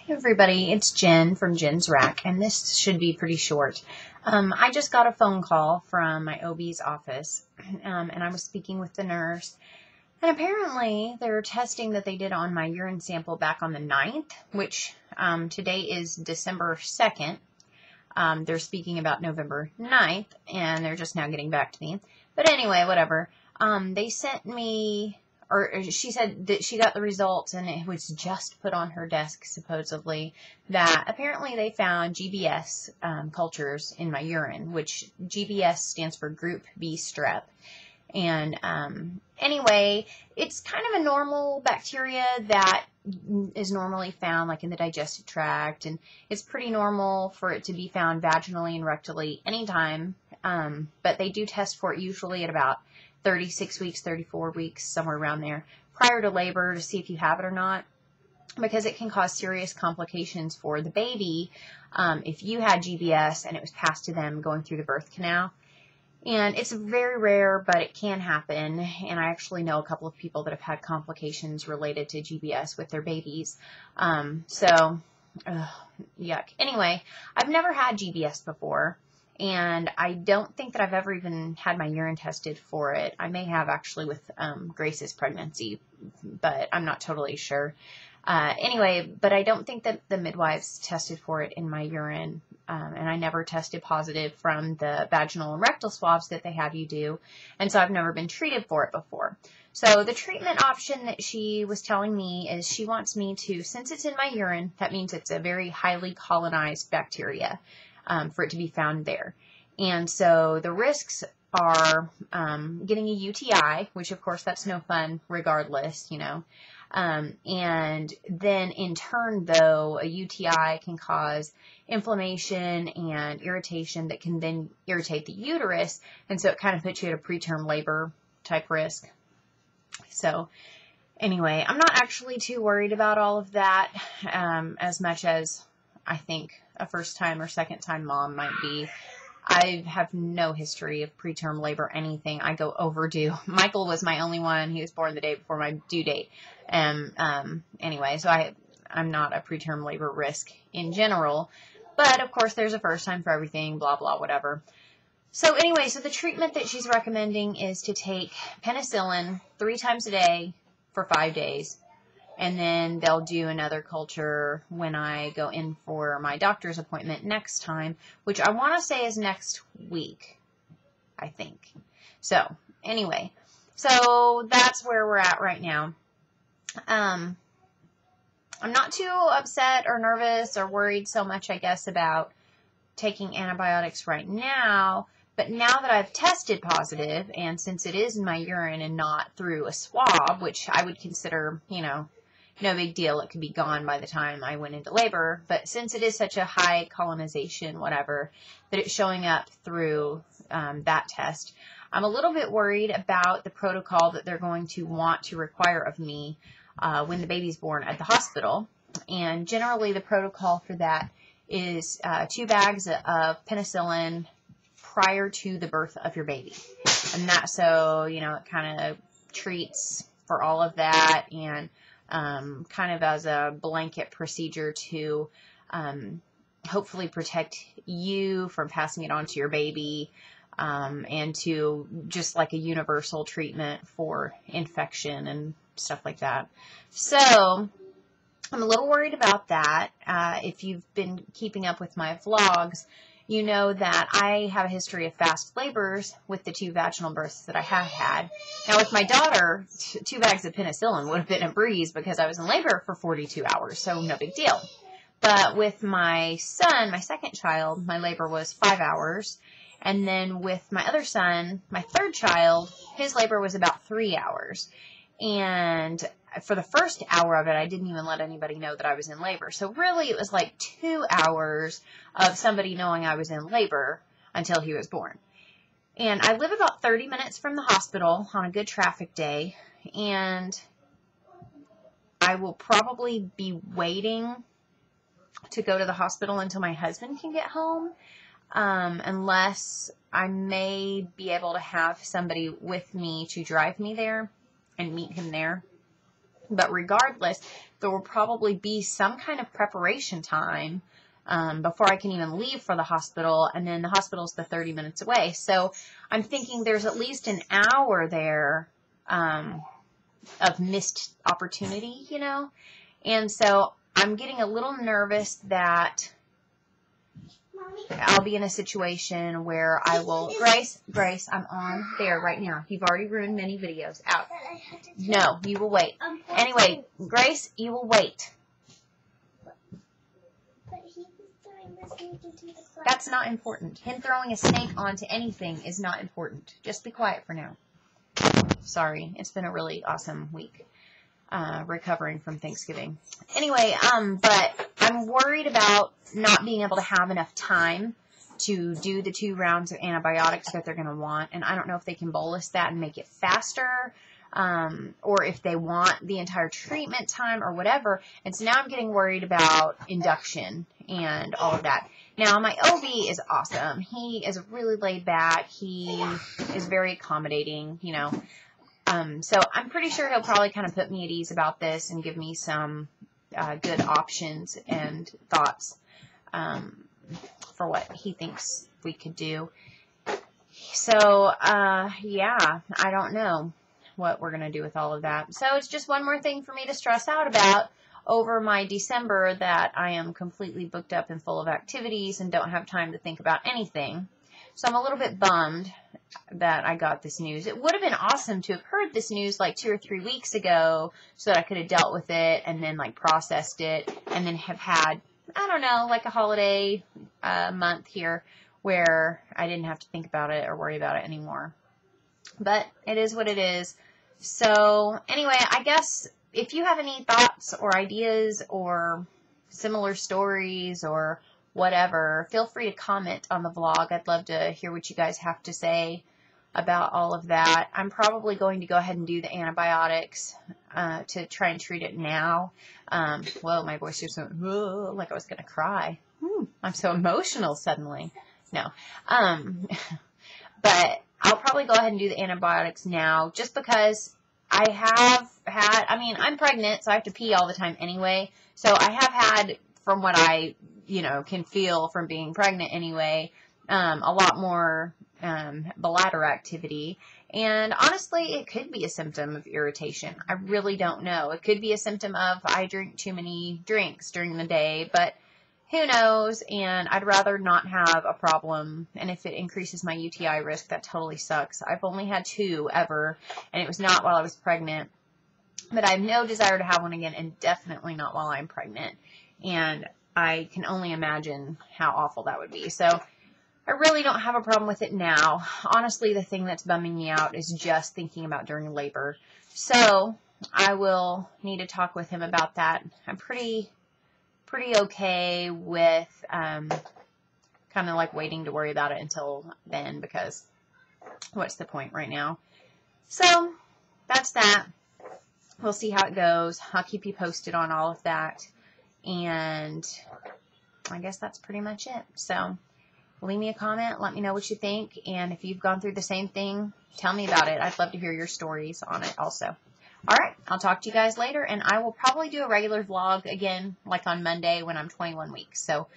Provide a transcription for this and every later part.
Hey everybody, it's Jen from Jen's RAQ, and this should be pretty short. I just got a phone call from my OB's office, and I was speaking with the nurse, and apparently their testing that they did on my urine sample back on the 9th, which today is December 2nd. They're speaking about November 9th, and they're just now getting back to me. But anyway, whatever. They sent me... or she said that she got the results and it was just put on her desk, supposedly, that apparently they found GBS cultures in my urine, which GBS stands for Group B strep. And anyway, it's kind of a normal bacteria that is normally found like in the digestive tract, and it's pretty normal for it to be found vaginally and rectally anytime, but they do test for it usually at about 36 weeks, 34 weeks, somewhere around there, prior to labor to see if you have it or not, because it can cause serious complications for the baby if you had GBS and it was passed to them going through the birth canal. And it's very rare, but it can happen, and I actually know a couple of people that have had complications related to GBS with their babies. Yuck. Anyway, I've never had GBS before. And I don't think that I've ever even had my urine tested for it. I may have actually with Grace's pregnancy, but I'm not totally sure. Anyway, but I don't think that the midwives tested for it in my urine. And I never tested positive from the vaginal and rectal swabs that they have you do. And so I've never been treated for it before. So the treatment option that she was telling me is she wants me to, since it's in my urine, that means it's a very highly colonized bacteria. For it to be found there. And so the risks are getting a UTI, which of course that's no fun regardless, you know. And then in turn though, a UTI can cause inflammation and irritation that can then irritate the uterus. And so it kind of puts you at a preterm labor type risk. So anyway, I'm not actually too worried about all of that as much as I think a first time or second time mom might be. I have no history of preterm labor, anything. I go overdue. Michael was my only one. He was born the day before my due date. Anyway, so I'm not a preterm labor risk in general. But of course there's a first time for everything, blah, blah, whatever. So anyway, so the treatment that she's recommending is to take penicillin 3 times a day for 5 days. And then they'll do another culture when I go in for my doctor's appointment next time, which I want to say is next week, I think. So anyway, so that's where we're at right now. I'm not too upset or nervous or worried so much, I guess, about taking antibiotics right now. But now that I've tested positive, and since it is in my urine and not through a swab, which I would consider, you know, no big deal, it could be gone by the time I went into labor. But since it is such a high colonization, whatever, that it's showing up through that test, I'm a little bit worried about the protocol that they're going to want to require of me when the baby's born at the hospital. And generally the protocol for that is 2 bags of penicillin prior to the birth of your baby. And that, so, you know, it kind of treats for all of that, and kind of as a blanket procedure to hopefully protect you from passing it on to your baby, and to just like a universal treatment for infection and stuff like that. So I'm a little worried about that. If you've been keeping up with my vlogs, you know that I have a history of fast labors with the 2 vaginal births that I have had. Now with my daughter, 2 bags of penicillin would have been a breeze because I was in labor for 42 hours, so no big deal. But with my son, my second child, my labor was 5 hours. And then with my other son, my third child, his labor was about 3 hours. And for the first hour of it, I didn't even let anybody know that I was in labor. So really, it was like 2 hours of somebody knowing I was in labor until he was born. And I live about 30 minutes from the hospital on a good traffic day. And I will probably be waiting to go to the hospital until my husband can get home. Unless I may be able to have somebody with me to drive me there and meet him there. But regardless, there will probably be some kind of preparation time before I can even leave for the hospital, and then the hospital's the 30 minutes away. So I'm thinking there's at least an hour there of missed opportunity, you know? And so I'm getting a little nervous that I'll be in a situation where I will, Grace, I'm on there right now. You've already ruined many videos. Out. No, you will wait. Anyway, Grace, you will wait. But he was throwing the snake into the class. That's not important. Him throwing a snake onto anything is not important. Just be quiet for now. Sorry, it's been a really awesome week. Recovering from Thanksgiving. Anyway, but I'm worried about not being able to have enough time to do the 2 rounds of antibiotics that they're going to want. And I don't know if they can bolus that and make it faster, or if they want the entire treatment time or whatever. And so now I'm getting worried about induction and all of that. Now, my OB is awesome. He is really laid back. He is very accommodating, you know. So I'm pretty sure he'll probably kind of put me at ease about this and give me some good options and thoughts for what he thinks we could do. So, yeah, I don't know what we're going to do with all of that. So it's just one more thing for me to stress out about over my December, that I am completely booked up and full of activities and don't have time to think about anything. So I'm a little bit bummed that I got this news. It would have been awesome to have heard this news like 2 or 3 weeks ago so that I could have dealt with it and then like processed it and then have had, I don't know, like a holiday month here where I didn't have to think about it or worry about it anymore. But it is what it is. So anyway, I guess if you have any thoughts or ideas or similar stories or whatever, feel free to comment on the vlog. I'd love to hear what you guys have to say about all of that. I'm probably going to go ahead and do the antibiotics to try and treat it now. Whoa, my voice just went, whoa, like I was going to cry. I'm so emotional suddenly. No. But I'll probably go ahead and do the antibiotics now just because I have had, I mean, I'm pregnant, so I have to pee all the time anyway. So I have had, from what I can feel from being pregnant anyway, a lot more bladder activity. And honestly, it could be a symptom of irritation. I really don't know. It could be a symptom of I drink too many drinks during the day, but who knows? And I'd rather not have a problem. And if it increases my UTI risk, that totally sucks. I've only had 2 ever, and it was not while I was pregnant. But I have no desire to have one again, and definitely not while I'm pregnant. And I can only imagine how awful that would be. So I really don't have a problem with it now. Honestly, the thing that's bumming me out is just thinking about during labor. So I will need to talk with him about that. I'm pretty okay with kind of like waiting to worry about it until then, because what's the point right now? So that's that. We'll see how it goes. I'll keep you posted on all of that. And I guess that's pretty much it. So leave me a comment. Let me know what you think. And if you've gone through the same thing, tell me about it. I'd love to hear your stories on it also. All right. I'll talk to you guys later. And I will probably do a regular vlog again, like on Monday when I'm 21 weeks. So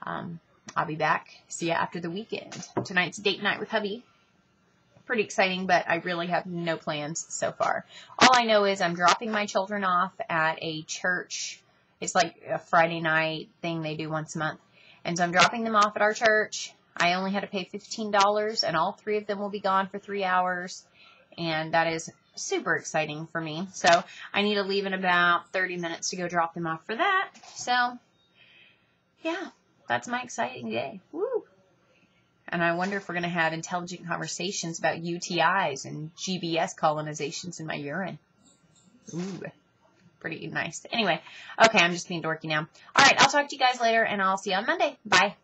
I'll be back. See you after the weekend. Tonight's date night with hubby. Pretty exciting, but I really have no plans so far. All I know is I'm dropping my children off at a church. It's like a Friday night thing they do once a month. And so I'm dropping them off at our church. I only had to pay $15, and all 3 of them will be gone for 3 hours. And that is super exciting for me. So I need to leave in about 30 minutes to go drop them off for that. So, yeah, that's my exciting day. Woo! And I wonder if we're going to have intelligent conversations about UTIs and GBS colonizations in my urine. Ooh, pretty nice. Anyway, okay, I'm just being dorky now. All right, I'll talk to you guys later, and I'll see you on Monday. Bye.